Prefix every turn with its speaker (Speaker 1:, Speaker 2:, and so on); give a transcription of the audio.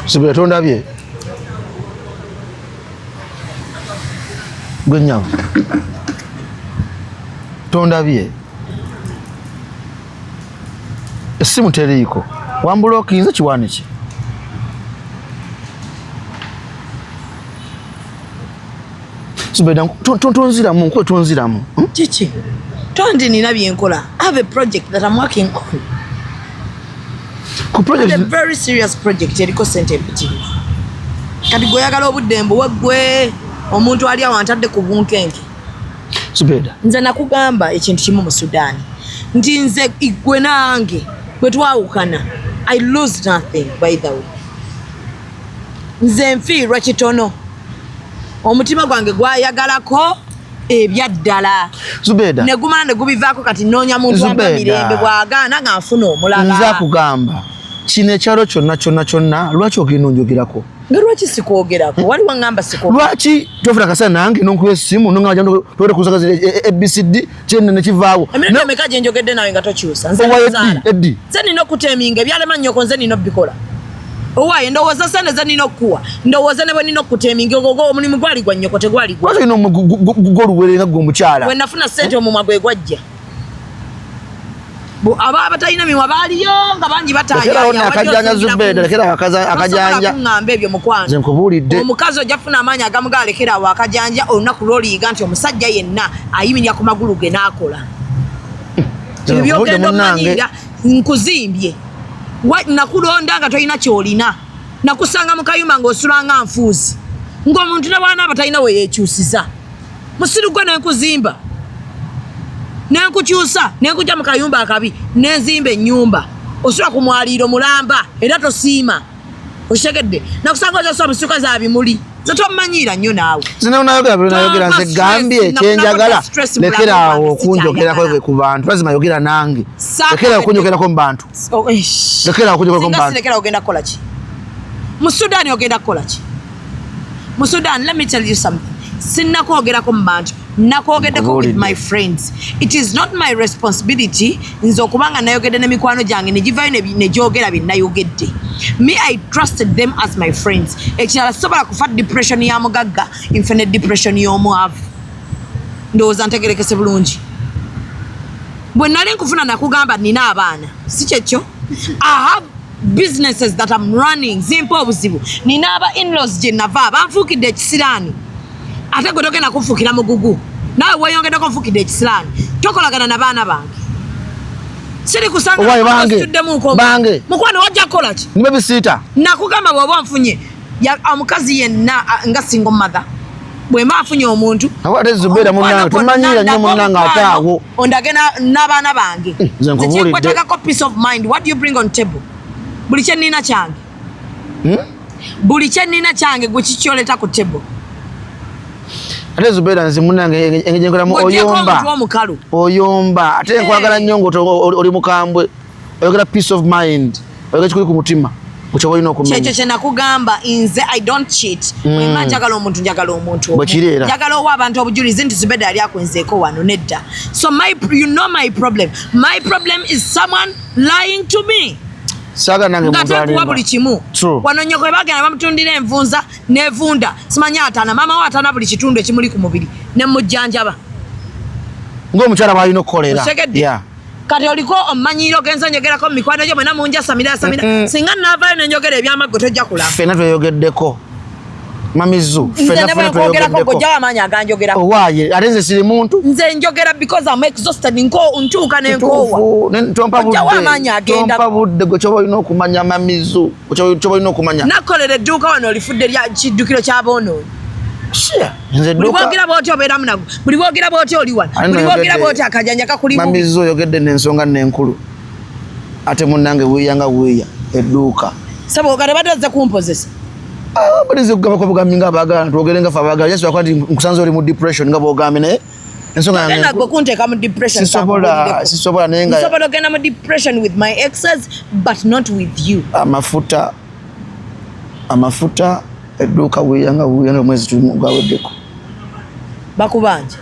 Speaker 1: Zubeda tondabye gwenyawo tondabye esimu teriiko wambula okiyinza kiwaniki Zubeda tonziramu nkwe tonziramu
Speaker 2: kiki tondi nina byenkola. I have a project that I'm working on. A very serious project eriko sente empitirivu. Kati goyagala obuddembe weggwe omuntu ali awantadde ku bunkenke.
Speaker 1: Zubeda
Speaker 2: Nze nakugamba ekintu kimu mu Sudan. Nti nze igwe nange bwe twawukana. I lose nothing by the way. Nze nfiirwa kitono. Omutima gwange gwayagalako ebyaddala.
Speaker 1: Zubeda
Speaker 2: negumana negubivaako kati noonya muntu wamba mirembe bwagaana nga nfuna omulala.
Speaker 1: Nza kugamba kino ekyalo kyonna lwaki ogenda onjogerako?
Speaker 2: Nga lwaki sikwogerako? Waliwo ngamba sikwogerako.
Speaker 1: Lwaki tofuna kasana nange nonkuwa essimu nongamba toyota kuzaga ABCD kyenne ne kivaawo.
Speaker 2: Emirundi emeka gye njogedde nawe nga tokyusa. Nze nina okuteminga ebyalema nnyoko nze nina obbikola. Owaye ndowooza sente ze nina okukuwa. Ndowooza ne bwe nina okuteminga omulimu gwali gwa nnyoko tegwali gwa.
Speaker 1: Lwaki olina goluwere nga gwe omukyala?
Speaker 2: Bwe nafuna ssente omumwa gwe gwajja. Abatalina mimwa baaliyo nga bangi bataaya.
Speaker 1: Akajanja Zubeda lekera akajanja.
Speaker 2: Ngamba ebyo mukwano.
Speaker 1: Nze nkubuulidde.
Speaker 2: Omukazi ojjafuna amaanyi agamu galekera awo akajanja olunaku lw'oliyiga nti omusajja yenna ayimirya ku magulu ge n'akola. Ebyo byogenda omanyira nkuzimbye. Nakulonda nga tolina kyolina. Nakusanga mu kayumba ng'osula nga nfuuzi. Ng'omuntu n'abaana abatalina we yeekyusiza. Musiru gwe n'enkuzimba. Nenkukyusa nenkujja mu kayumba akabi nenzimba ennyumba osula ku mwaliiro mulamba era tosiima oshegedde nakusanga ozosa omusuka za bimuli zetomanyira nnyo naawe
Speaker 1: zina unayogera nze gambye kyenjagala lekera awo okunjogerako ku bantu lazima yogera nange lekera okunjogerako mu bantu lekera okunjogerako mu bantu
Speaker 2: lekera ogenda kukola ki mu Sudan ogenda kukola ki mu Sudan? Let me tell you something. Sinna kwogerako mu bantu nakwogeddeko with my friends. It is not my responsibility nze okubanga nayogedde n'emikwano gyange negivayo nejogera bye nayogedde. Me, I trusted them as my friends. Ekirala sobola kufa depression ya mugagga infinite depression y'omwavu. Ndowooza ntegerekese bulungi. Bwe nali nkufuna nakugamba nina abaana si kyekyo. I have businesses that I'm running zimpa obuzibu. Nina aba in-laws gye nava banfuukidde ekisiraani. Ate gwe togenda kunfuukira mugugu. Nawe weeyongeddeko nfuukidde ekisiraani. Tokolagana na baana bange. Siri kusanga
Speaker 1: bange.
Speaker 2: Mukwano wajja kukola ki?
Speaker 1: Ni babisiita.
Speaker 2: Nakugamba bw'oba nfunye omukazi yenna nga single mother. Bwe mba nfunye omuntu.
Speaker 1: Ate Zubeda munnange tumanyira nnyo munnange ate awo.
Speaker 2: Ondage n'abaana bange.
Speaker 1: Nze nkubuulidde.
Speaker 2: Kwetagako peace of mind. What do you bring on table? Buli kye nnina kyange. Buli kye nnina kyange gwe kikyoleta ku table.
Speaker 1: Ate Zubeda nze munnange engeri nkolamu oyomba ate nkwagala nnyo ng'oli mukambwe oyogera peace of mind oyogera kikuli ku mutima ekyo olina okumenya.
Speaker 2: Kyekyo kye nakugamba nze I don't cheat. Bwemba njagala omuntu njagala omuntu
Speaker 1: bwe kireera
Speaker 2: njagala owa abantu obujulizi nti Zubeda yali akwenzeeko wano nedda. So you know my problem. My problem is someone lying to me.
Speaker 1: Saga nange muntu
Speaker 2: alikuwa buli kimu. Wano nnyoko bwe bagenda bamutundira envunza nevunda simanya ataana maama we ataana buli kitundu ekimuli ku mubiri ne mujjanjaba
Speaker 1: ng'omukyala bw'alina okukolera.
Speaker 2: Kati oliko omanyiro genza njogerako mu mikwano gyo mwena munja samira singa naavaayo nenjogera ebyamaggo tojja kulaba.
Speaker 1: Ffenna tweyogeddeko Mamizu
Speaker 2: ffenna tweyogeddeko gojja w'amaanyi aganjogerako.
Speaker 1: Owaaye ate nze siri muntu.
Speaker 2: Nze njogera because I'm exhausted ntuuka n'enkoowa. Gojja w'amaanyi agenda.
Speaker 1: Tompa budde gwe ky'oba olina okumanya Mamizu ky'oba olina okumanya.
Speaker 2: Nakolera edduuka wano olifudde lya kiddukiro ky'aboonoonyi.
Speaker 1: nze
Speaker 2: buli bwogera bw'otyo obeera munago buli bwogera bw'otyo oli wala buli bwogera bw'otyo akajanja kakuli bubi
Speaker 1: mamizo oyogedde n'ensonga n'enkulu ate munnange weeyanga weeya edduuka
Speaker 2: sabo okade batazza kumpozesa
Speaker 1: balize kugamba ko bugambi nga abaagala twogere nga fe abaagala yesu akwati nkusanze oli mu depression nga bw'ogambe naye ensonga yange
Speaker 2: nagwe kunteeka mu depression
Speaker 1: sisobola naye nga
Speaker 2: nsobola ogenda mu depression with my exes but not with you
Speaker 1: amafuta edduuka weeyanga omwezi gw'aweddeko
Speaker 2: bakubanja